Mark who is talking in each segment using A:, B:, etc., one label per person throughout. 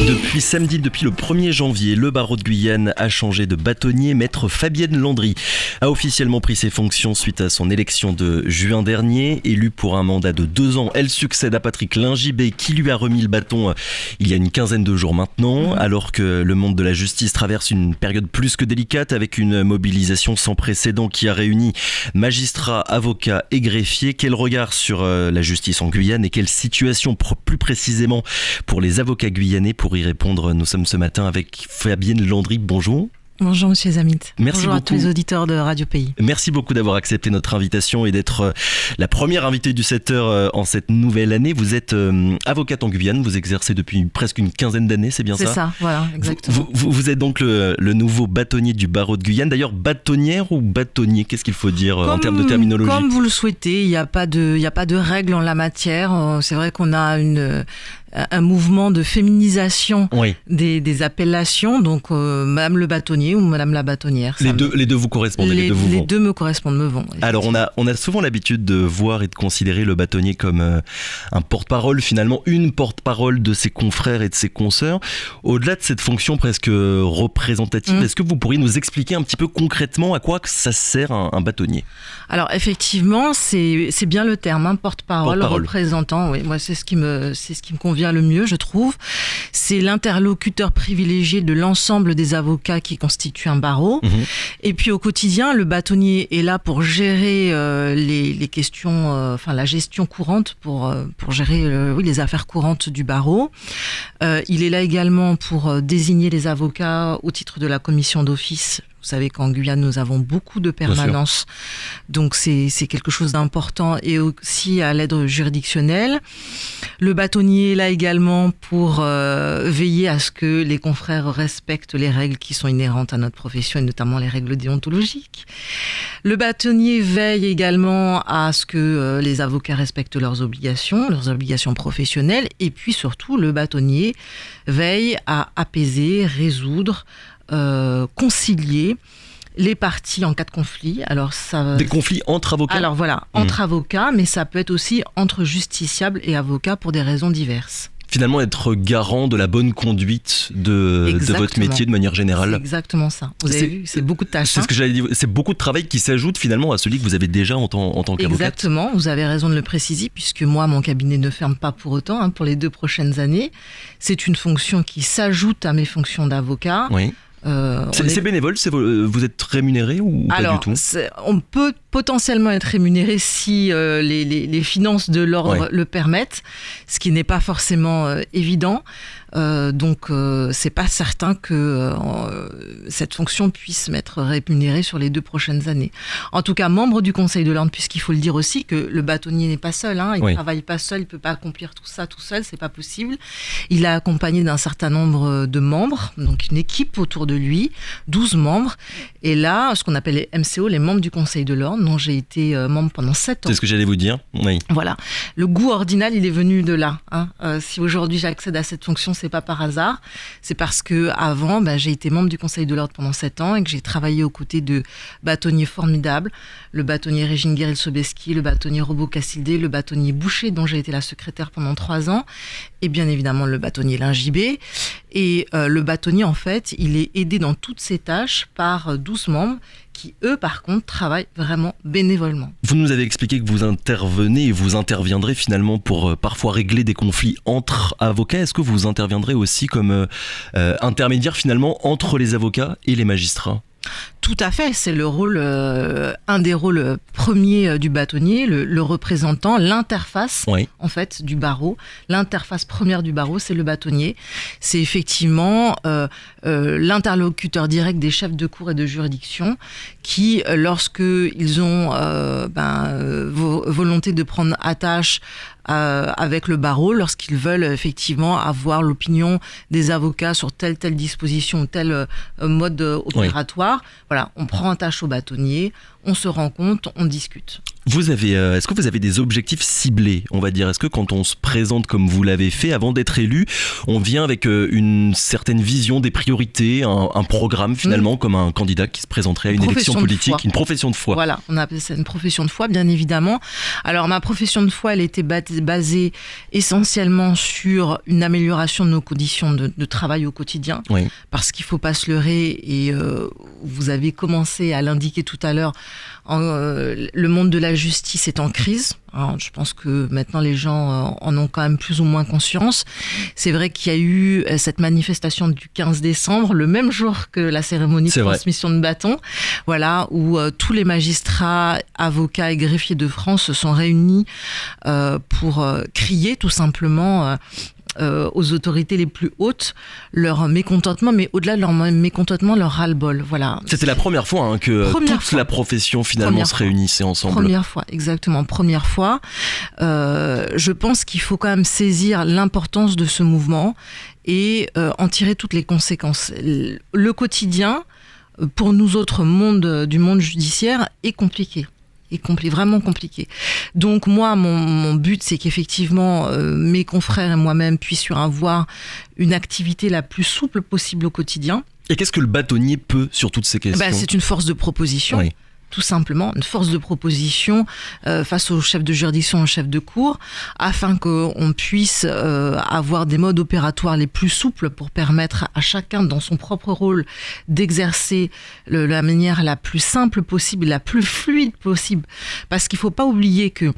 A: Depuis samedi, depuis le 1er janvier, le barreau de Guyane a changé de bâtonnier. Maître Fabienne Landry a officiellement pris ses fonctions suite à son élection de juin dernier. Élue pour un mandat de 2 ans, elle succède à Patrick Lingibé qui lui a remis le bâton il y a une quinzaine de jours maintenant. Alors que le monde de la justice traverse une période plus que délicate avec une mobilisation sans précédent qui a réuni magistrats, avocats et greffiers. Quel regard sur la justice en Guyane et quelle situation plus précisément pour les avocats guyanais? Pour y répondre, nous sommes ce matin avec Fabienne Landry. Bonjour.
B: Bonjour Monsieur Zamit.
A: Merci
B: Bonjour
A: beaucoup.
B: À tous les auditeurs de Radio Pays.
A: Merci beaucoup d'avoir accepté notre invitation et d'être la première invitée du 7h en cette nouvelle année. Vous êtes avocate en Guyane, vous exercez depuis presque une quinzaine d'années, c'est bien ça?
B: C'est ça, voilà, exactement.
A: Vous êtes donc le nouveau bâtonnier du barreau de Guyane. D'ailleurs, bâtonnière ou bâtonnier, qu'est-ce qu'il faut dire en termes de terminologie?
B: Comme vous le souhaitez, il n'y a pas de règles en la matière. C'est vrai qu'on a un mouvement de féminisation des appellations, donc Madame le bâtonnier ou Madame la bâtonnière.
A: Les deux vous correspondent, les deux vous vont.
B: Les deux me correspondent, me vont.
A: Alors on a souvent l'habitude de voir et de considérer le bâtonnier comme un porte-parole, finalement une porte-parole de ses confrères et de ses consoeurs. Au-delà de cette fonction presque représentative, est-ce que vous pourriez nous expliquer un petit peu concrètement à quoi ça sert un bâtonnier?
B: Alors effectivement, c'est bien le terme, porte-parole, représentant. Oui, moi c'est ce qui me convient le mieux, je trouve. C'est l'interlocuteur privilégié de l'ensemble des avocats qui constituent un barreau. Et puis au quotidien, le bâtonnier est là pour gérer les questions, la gestion courante, pour gérer les affaires courantes du barreau. Il est là également pour désigner les avocats au titre de la commission d'office. Vous savez qu'en Guyane, nous avons beaucoup de permanences, donc c'est quelque chose d'important, et aussi à l'aide juridictionnelle. Le bâtonnier est là également pour veiller à ce que les confrères respectent les règles qui sont inhérentes à notre profession, et notamment les règles déontologiques. Le bâtonnier veille également à ce que les avocats respectent leurs obligations professionnelles, et puis surtout, le bâtonnier veille à apaiser, résoudre, concilier les parties en cas de conflit. Alors des
A: conflits entre avocats?
B: Alors voilà, entre avocats, mais ça peut être aussi entre justiciables et avocats pour des raisons diverses.
A: Finalement, être garant de la bonne conduite de votre métier de manière générale.
B: C'est exactement ça. Vous avez vu, c'est beaucoup de tâches.
A: C'est ce que j'allais dire. C'est beaucoup de travail qui s'ajoute finalement à celui que vous avez déjà en tant qu'avocate.
B: Exactement, vous avez raison de le préciser, puisque moi, mon cabinet ne ferme pas pour autant pour les 2 prochaines années. C'est une fonction qui s'ajoute à mes fonctions d'avocat.
A: Oui. C'est bénévole, vous êtes rémunéré ou pas du tout?
B: On peut potentiellement être rémunéré si les finances de l'ordre le permettent, ce qui n'est pas forcément évident. Donc c'est pas certain que cette fonction puisse m'être rémunérée sur les 2 prochaines années. En tout cas, membre du Conseil de l'Ordre, puisqu'il faut le dire aussi que le bâtonnier n'est pas seul, il travaille pas seul, il peut pas accomplir tout ça tout seul, c'est pas possible. Il est accompagné d'un certain nombre de membres, donc une équipe autour de lui, 12 membres. Et là, ce qu'on appelle les MCO, les membres du Conseil de l'Ordre, dont j'ai été membre pendant 7 ans.
A: C'est ce que j'allais vous dire. Oui.
B: Voilà. Le goût ordinal, il est venu de là. Si aujourd'hui j'accède à cette fonction, c'est pas par hasard. C'est parce que avant, j'ai été membre du Conseil de l'Ordre pendant 7 ans et que j'ai travaillé aux côtés de bâtonniers formidables. Le bâtonnier Régine Guérel-Sobeski, le bâtonnier Robot Cassildé, le bâtonnier Boucher, dont j'ai été la secrétaire pendant 3 ans. Et bien évidemment, le bâtonnier Lingibé. Et le bâtonnier, en fait, il est aidé dans toutes ses tâches par 12 membres qui, eux, par contre, travaillent vraiment bénévolement. Vous
A: nous avez expliqué que vous intervenez et vous interviendrez finalement pour parfois régler des conflits entre avocats. Est-ce que vous interviendrez aussi comme intermédiaire finalement entre les avocats et les magistrats?
B: Tout à fait, c'est le rôle, un des rôles premiers du bâtonnier, le représentant, l'interface en fait du barreau. L'interface première du barreau, c'est le bâtonnier. C'est effectivement l'interlocuteur direct des chefs de cour et de juridiction qui, lorsque ils ont volonté de prendre attache avec le barreau, lorsqu'ils veulent effectivement avoir l'opinion des avocats sur telle disposition ou tel mode opératoire. Voilà, on prend attache au bâtonnier, on se rencontre, on discute.
A: Est-ce que vous avez des objectifs ciblés, on va dire? Est-ce que quand on se présente comme vous l'avez fait, avant d'être élu, on vient avec une certaine vision des priorités, un programme finalement, comme un candidat qui se présenterait à une élection politique, une profession de foi?
B: Voilà, on appelle ça une profession de foi, bien évidemment. Alors ma profession de foi, elle était basée essentiellement sur une amélioration de nos conditions de travail au quotidien, oui. Parce qu'il ne faut pas se leurrer, et vous avez commencé à l'indiquer tout à l'heure, le monde de la justice est en crise. Alors, je pense que maintenant les gens en ont quand même plus ou moins conscience. C'est vrai qu'il y a eu cette manifestation du 15 décembre, le même jour que la cérémonie de transmission de bâton, voilà, où tous les magistrats, avocats et greffiers de France se sont réunis pour crier tout simplement aux autorités les plus hautes leur mécontentement, mais au-delà de leur mécontentement, leur ras-le-bol. Voilà.
A: C'était la première fois que toute la profession finalement se réunissait ensemble.
B: Première fois, exactement, première fois. Je pense qu'il faut quand même saisir l'importance de ce mouvement et en tirer toutes les conséquences. Le quotidien, pour nous autres du monde judiciaire, est compliqué. Vraiment compliqué. Donc moi, mon but, c'est qu'effectivement mes confrères et moi-même puissions avoir une activité la plus souple possible au quotidien.
A: Et qu'est-ce que le bâtonnier peut sur toutes ces questions ?
B: C'est une force de proposition. Oui. Tout simplement, une force de proposition face au chef de juridiction, au chef de cour, afin qu'on puisse avoir des modes opératoires les plus souples pour permettre à chacun, dans son propre rôle, d'exercer la manière la plus simple possible, la plus fluide possible. Parce qu'il ne faut pas oublier que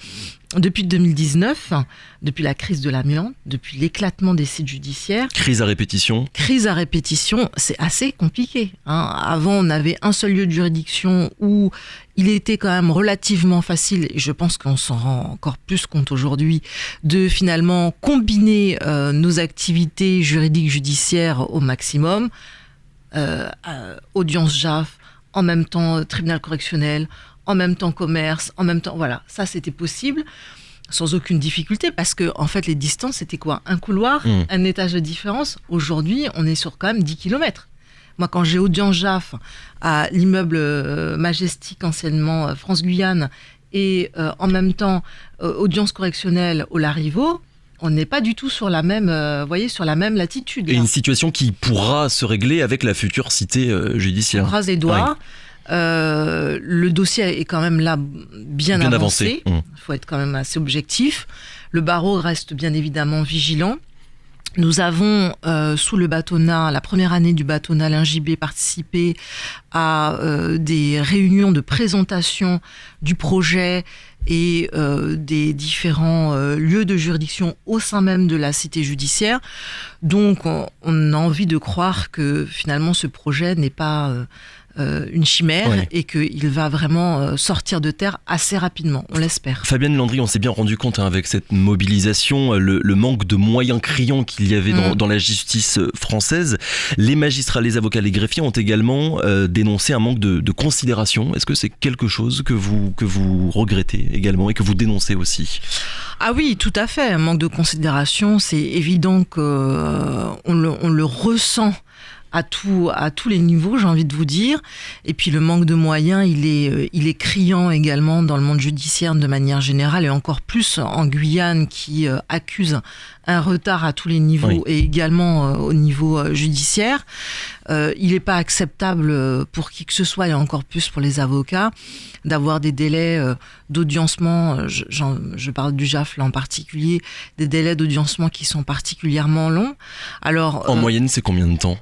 B: depuis 2019, depuis la crise de l'amiante, depuis l'éclatement des sites judiciaires...
A: Crise à répétition,
B: c'est assez compliqué. Avant, on avait un seul lieu de juridiction où il était quand même relativement facile, et je pense qu'on s'en rend encore plus compte aujourd'hui, de finalement combiner nos activités juridiques judiciaires au maximum. Audience JAF, en même temps tribunal correctionnel, en même temps commerce, en même temps... Voilà, ça c'était possible sans aucune difficulté parce que en fait les distances c'était quoi ? Un couloir, un étage de différence. Aujourd'hui, on est sur quand même 10 km. Moi, quand j'ai audience JAF à l'immeuble Majestic, anciennement France-Guyane, et en même temps audience correctionnelle au Larivot, on n'est pas du tout sur la même, sur la même latitude. Là.
A: Et une situation qui pourra se régler avec la future cité judiciaire.
B: On croise les doigts. Oui. Le dossier est quand même là bien avancé. Il faut être quand même assez objectif. Le barreau reste bien évidemment vigilant. Nous avons, sous le bâtonnat, la première année du bâtonnat Lingibé, participé à des réunions de présentation du projet et des différents lieux de juridiction au sein même de la cité judiciaire. Donc, on a envie de croire que finalement ce projet n'est pas une chimère et qu'il va vraiment sortir de terre assez rapidement, on l'espère.
A: Fabienne Landry, on s'est bien rendu compte avec cette mobilisation, le manque de moyens criants qu'il y avait dans la justice française. Les magistrats, les avocats, les greffiers ont également dénoncé un manque de considération. Est-ce que c'est quelque chose que vous regrettez également et que vous dénoncez aussi ?
B: Ah oui, tout à fait. Un manque de considération, c'est évident qu'on le ressent à tous les niveaux, j'ai envie de vous dire. Et puis le manque de moyens, il est criant également dans le monde judiciaire de manière générale, et encore plus en Guyane qui accuse un retard à tous les niveaux et également au niveau judiciaire. Il n'est pas acceptable pour qui que ce soit, et encore plus pour les avocats, d'avoir des délais d'audiencement, je parle du JAF là en particulier, des délais d'audiencement qui sont particulièrement longs. Alors,
A: en moyenne, c'est combien de temps ?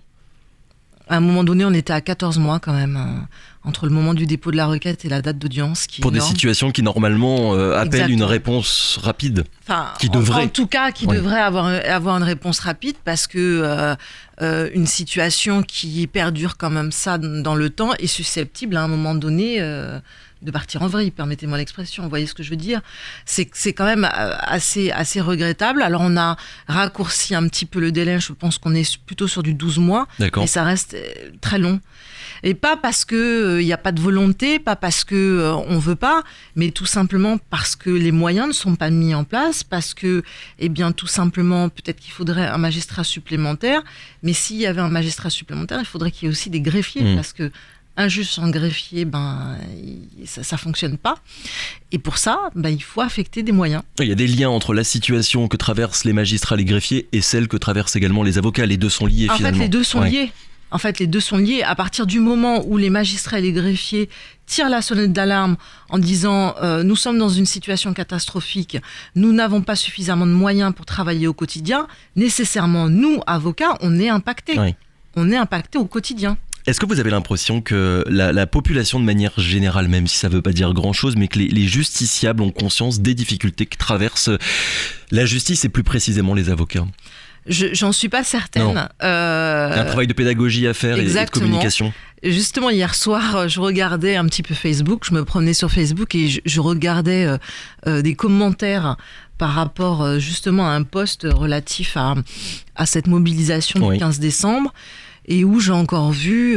B: À un moment donné, on était à 14 mois quand même, entre le moment du dépôt de la requête et la date d'audience.
A: Pour des situations qui normalement appellent une réponse rapide.
B: Enfin, en tout cas, qui devrait avoir une réponse rapide, parce que une situation qui perdure quand même ça dans le temps est susceptible à un moment donné de partir en vrille, permettez-moi l'expression, vous voyez ce que je veux dire ? C'est quand même assez regrettable. Alors on a raccourci un petit peu le délai, je pense qu'on est plutôt sur du 12 mois, mais ça reste très long. Et pas parce qu'il n'y a pas de volonté, pas parce qu'on ne veut pas, mais tout simplement parce que les moyens ne sont pas mis en place, parce que, tout simplement, peut-être qu'il faudrait un magistrat supplémentaire, mais s'il y avait un magistrat supplémentaire, il faudrait qu'il y ait aussi des greffiers, parce que injuste en greffier, ça fonctionne pas. Et pour ça, il faut affecter des moyens.
A: Il y a des liens entre la situation que traversent les magistrats, les greffiers, et celle que traversent également les avocats. Les deux sont liés finalement.
B: En fait, les deux sont liés. À partir du moment où les magistrats et les greffiers tirent la sonnette d'alarme en disant nous sommes dans une situation catastrophique, nous n'avons pas suffisamment de moyens pour travailler au quotidien, nécessairement, nous, avocats, on est impactés. Oui. On est impactés au quotidien.
A: Est-ce que vous avez l'impression que la population de manière générale, même si ça ne veut pas dire grand-chose, mais que les justiciables ont conscience des difficultés que traverse la justice et plus précisément les avocats ?
B: J'en suis pas certaine.
A: Il y a un travail de pédagogie à faire et de communication.
B: Justement, hier soir, je regardais un petit peu Facebook, je me promenais sur Facebook et je regardais des commentaires par rapport justement à un post relatif à cette mobilisation du 15 décembre. Et où j'ai encore vu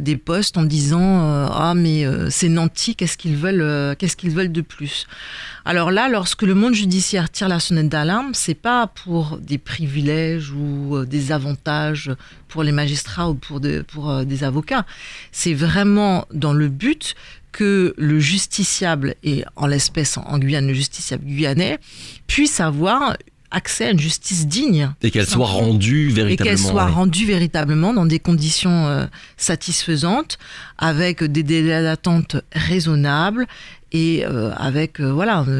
B: des posts en disant mais c'est nanti, qu'est-ce qu'ils veulent de plus. Alors là, lorsque le monde judiciaire tire la sonnette d'alarme, c'est pas pour des privilèges ou des avantages pour les magistrats ou pour des avocats. C'est vraiment dans le but que le justiciable, et en l'espèce en Guyane, le justiciable guyanais, puisse avoir accès à une justice digne.
A: Et qu'elle soit rendue véritablement.
B: Et qu'elle soit rendue véritablement dans des conditions satisfaisantes, avec des délais d'attente raisonnables et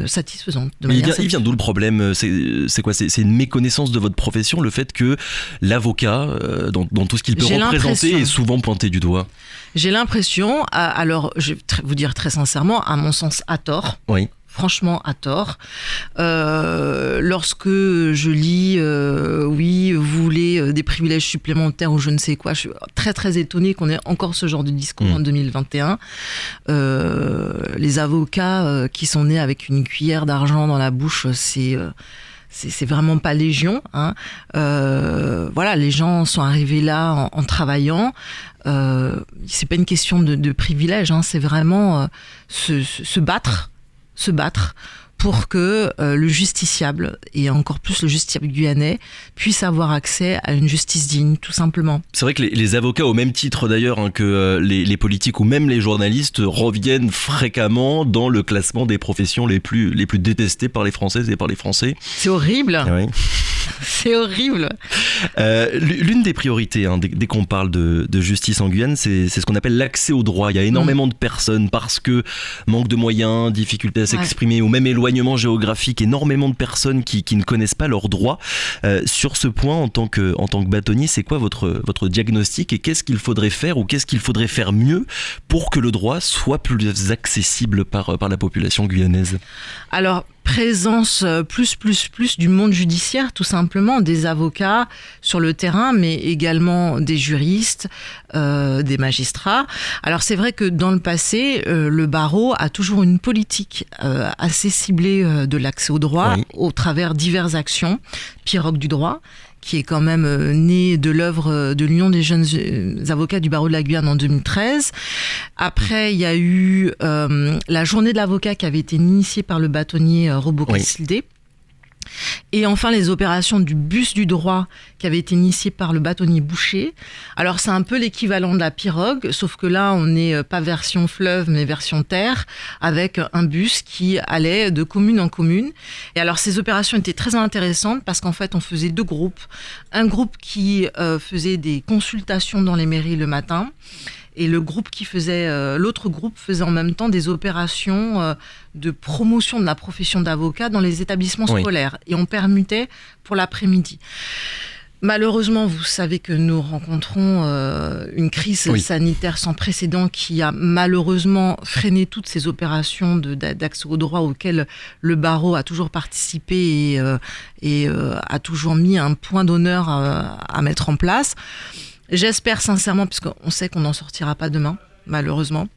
B: satisfaisantes.
A: Il vient d'où le problème ? C'est quoi ? C'est une méconnaissance de votre profession, le fait que l'avocat, dans tout ce qu'il peut représenter, est souvent pointé du doigt.
B: J'ai l'impression, alors je vais vous dire très sincèrement, à mon sens à tort.
A: Oui.
B: Franchement, à tort. Lorsque je lis oui, vous voulez des privilèges supplémentaires ou je ne sais quoi, je suis très très étonnée qu'on ait encore ce genre de discours en 2021. Les avocats qui sont nés avec une cuillère d'argent dans la bouche, c'est vraiment pas légion. Les gens sont arrivés là en travaillant. C'est pas une question de privilège, c'est vraiment se battre pour que le justiciable, et encore plus le justiciable guyanais, puisse avoir accès à une justice digne, tout simplement.
A: C'est vrai que les avocats, au même titre d'ailleurs que les politiques ou même les journalistes, reviennent fréquemment dans le classement des professions les plus détestées par les Françaises et par les Français.
B: C'est horrible.
A: Oui.
B: C'est horrible.
A: L'une des priorités, dès qu'on parle de justice en Guyane, c'est ce qu'on appelle l'accès au droit. Il y a énormément de personnes, parce que manque de moyens, difficulté à s'exprimer, ou même éloignement géographique, énormément de personnes qui ne connaissent pas leurs droits. Sur ce point, en tant que bâtonnier, c'est quoi votre diagnostic et qu'est-ce qu'il faudrait faire ou qu'est-ce qu'il faudrait faire mieux pour que le droit soit plus accessible par la population guyanaise ?
B: Alors, présence plus du monde judiciaire, tout simplement, des avocats sur le terrain, mais également des juristes, des magistrats. Alors c'est vrai que dans le passé, le barreau a toujours une politique assez ciblée de l'accès au droit, au travers diverses actions, Pirogue du droit, qui est quand même né de l'œuvre de l'Union des jeunes avocats du barreau de la Guyane en 2013. Après, il y a eu la journée de l'avocat qui avait été initiée par le bâtonnier Robo Castildé. Et enfin, les opérations du bus du droit qui avaient été initiées par le bâtonnier Boucher. Alors, c'est un peu l'équivalent de la pirogue, sauf que là, on n'est pas version fleuve, mais version terre, avec un bus qui allait de commune en commune. Et alors, ces opérations étaient très intéressantes parce qu'en fait, on faisait deux groupes. Un groupe qui faisait des consultations dans les mairies le matin, et l'autre groupe faisait en même temps des opérations de promotion de la profession d'avocat dans les établissements scolaires. Et on permutait pour l'après-midi. Malheureusement, vous savez que nous rencontrons une crise sanitaire sans précédent qui a malheureusement freiné toutes ces opérations d'accès au droit auxquelles le barreau a toujours participé et a toujours mis un point d'honneur à mettre en place. J'espère sincèrement, puisqu'on sait qu'on n'en sortira pas demain, malheureusement,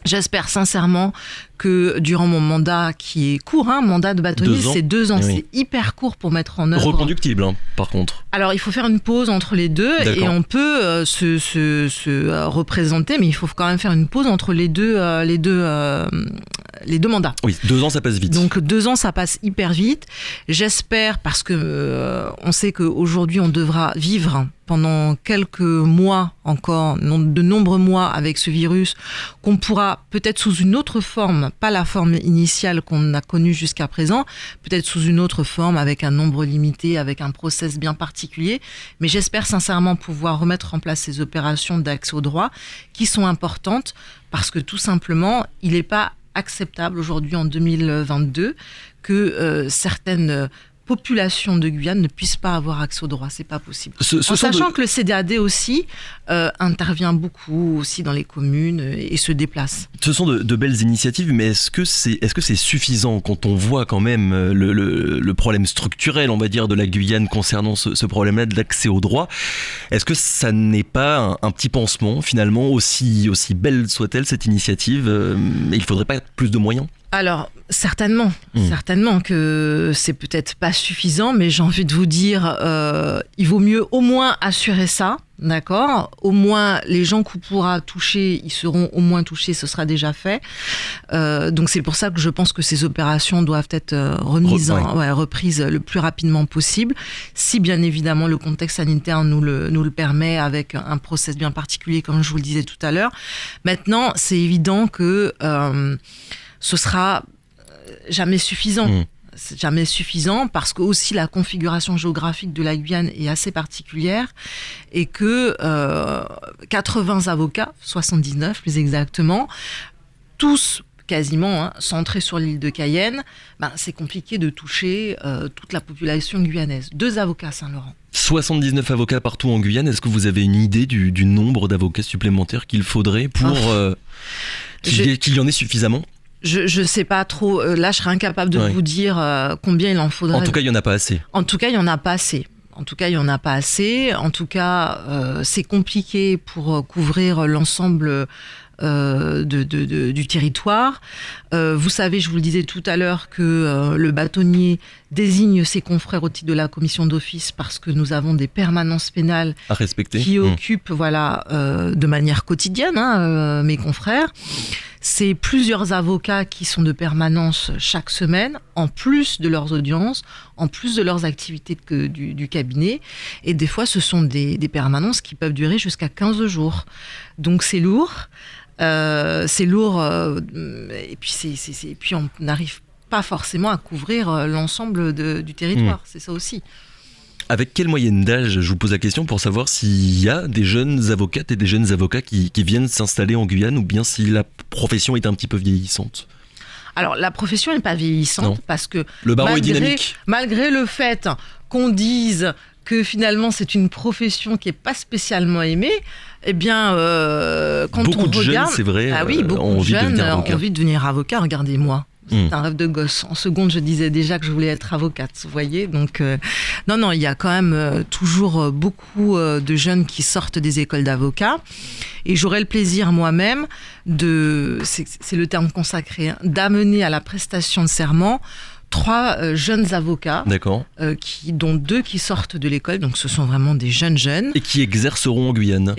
B: j'espère sincèrement que durant mon mandat, qui est court, mandat de bâtonnier, c'est 2 ans.
A: Oui.
B: C'est hyper court pour mettre en œuvre.
A: Reconductible, par contre.
B: Alors, il faut faire une pause entre les deux.
A: D'accord.
B: Et on peut se représenter, mais il faut quand même faire une pause entre les deux mandats.
A: Oui, 2 ans, ça passe vite.
B: Donc 2 ans, ça passe hyper vite. J'espère, parce que on sait qu'aujourd'hui, on devra vivre pendant quelques mois encore, de nombreux mois avec ce virus, qu'on pourra peut-être sous une autre forme, pas la forme initiale qu'on a connue jusqu'à présent, peut-être sous une autre forme, avec un nombre limité, avec un process bien particulier. Mais j'espère sincèrement pouvoir remettre en place ces opérations d'accès au droit qui sont importantes, parce que tout simplement, il n'est pas acceptable aujourd'hui en 2022 que certaines populations de Guyane ne puissent pas avoir accès au droit, c'est pas possible. En sachant que le CDAD aussi intervient beaucoup aussi dans les communes et se déplace.
A: Ce sont de belles initiatives, mais est-ce que c'est suffisant quand on voit quand même le problème structurel, on va dire, de la Guyane concernant ce problème-là de l'accès au droit? Est-ce que ça n'est pas un petit pansement finalement, aussi belle soit-elle cette initiative, il ne faudrait pas plus de moyens?
B: Alors, certainement que c'est peut-être pas suffisant, mais j'ai envie de vous dire, il vaut mieux au moins assurer ça, d'accord ? Au moins, les gens qu'on pourra toucher, ils seront au moins touchés, ce sera déjà fait. Donc c'est pour ça que je pense que ces opérations doivent être reprises le plus rapidement possible, si bien évidemment le contexte sanitaire nous le permet, avec un process bien particulier, comme je vous le disais tout à l'heure. Maintenant, c'est évident que ce sera jamais suffisant. C'est jamais suffisant, parce que aussi la configuration géographique de la Guyane est assez particulière, et que 80 avocats, 79 plus exactement, tous quasiment centrés sur l'île de Cayenne, c'est compliqué de toucher toute la population guyanaise. 2 avocats à Saint-Laurent.
A: 79 avocats partout en Guyane. Est-ce que vous avez une idée du nombre d'avocats supplémentaires qu'il faudrait pour qu'il y en ait suffisamment ?
B: Je sais pas trop. Là, je serais incapable de vous dire combien il en faudrait.
A: En tout cas, il n'y en a pas assez.
B: En tout cas, il n'y en a pas assez. En tout cas, c'est compliqué pour couvrir l'ensemble du territoire. Vous savez, je vous le disais tout à l'heure, que le bâtonnier désigne ses confrères au titre de la commission d'office, parce que nous avons des permanences pénales
A: à respecter,
B: qui occupent de manière quotidienne mes confrères. C'est plusieurs avocats qui sont de permanence chaque semaine, en plus de leurs audiences, en plus de leurs activités du cabinet. Et des fois, ce sont des permanences qui peuvent durer jusqu'à 15 jours. Donc c'est lourd. Et puis on n'arrive pas forcément à couvrir l'ensemble du territoire. C'est ça aussi.
A: Avec quelle moyenne d'âge, je vous pose la question pour savoir s'il y a des jeunes avocates et des jeunes avocats qui viennent s'installer en Guyane, ou bien si la profession est un petit peu vieillissante?
B: Alors, la profession n'est pas vieillissante, parce que
A: le barreau est dynamique.
B: Malgré le fait qu'on dise que finalement c'est une profession qui n'est pas spécialement aimée, eh bien, quand
A: beaucoup
B: on
A: de
B: regarde...
A: jeunes, c'est vrai,
B: beaucoup de jeunes ont envie de devenir avocat. Regardez-moi. C'est un rêve de gosse. En seconde, je disais déjà que je voulais être avocate, vous voyez. Donc, non, il y a quand même toujours beaucoup de jeunes qui sortent des écoles d'avocats. Et j'aurais le plaisir moi-même c'est le terme consacré, d'amener à la prestation de serment 3 jeunes avocats, dont 2 qui sortent de l'école, donc ce sont vraiment des jeunes.
A: Et qui exerceront en Guyane.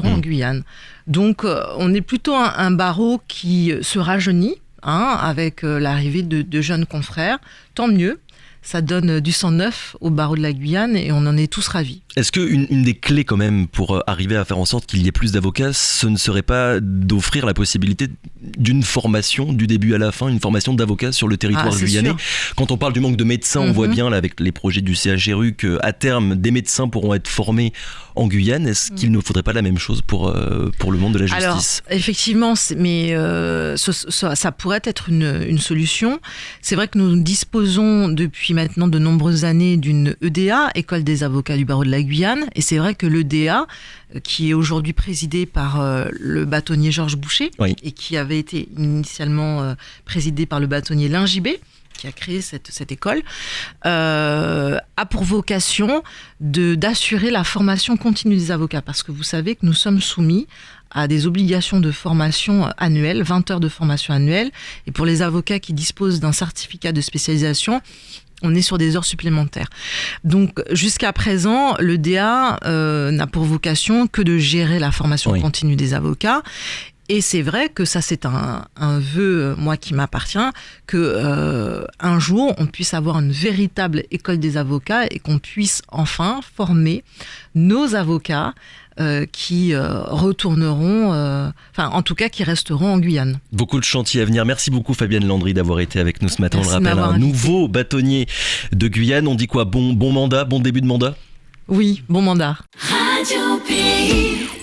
B: En Guyane. Donc on est plutôt un barreau qui se rajeunit, avec l'arrivée de jeunes confrères. Tant mieux, ça donne du sang neuf au barreau de la Guyane, et on en est tous ravis.
A: Est-ce qu'une des clés quand même pour arriver à faire en sorte qu'il y ait plus d'avocats, ce ne serait pas d'offrir la possibilité d'une formation du début à la fin, une formation d'avocats sur le territoire guyanais? Quand on parle du manque de médecins, on voit bien là, avec les projets du CHRU, qu'à terme des médecins pourront être formés en Guyane. Est-ce qu'il ne faudrait pas la même chose pour le monde de la justice?
B: Alors, effectivement, ça pourrait être une solution. C'est vrai que nous disposons depuis maintenant de nombreuses années d'une EDA, École des avocats du barreau de la Guyane, et c'est vrai que l'EDA, qui est aujourd'hui présidé par le bâtonnier Georges Boucher, et qui avait été initialement présidé par le bâtonnier Lingibé, qui a créé cette école, a pour vocation d'assurer la formation continue des avocats. Parce que vous savez que nous sommes soumis à des obligations de formation annuelles, 20 heures de formation annuelle. Et pour les avocats qui disposent d'un certificat de spécialisation, on est sur des heures supplémentaires. Donc, jusqu'à présent, le DA n'a pour vocation que de gérer la formation continue des avocats. Et c'est vrai que ça, c'est un vœu, moi, qui m'appartient, que un jour, on puisse avoir une véritable école des avocats et qu'on puisse enfin former nos avocats qui retourneront, en tout cas, qui resteront en Guyane.
A: Beaucoup de chantiers à venir. Merci beaucoup, Fabienne Landry, d'avoir été avec nous ce matin. Merci. On le rappelle, un nouveau bâtonnier de Guyane. On dit quoi ? Bon mandat, bon début de mandat ?
B: Oui, bon mandat.
C: Radio Pays.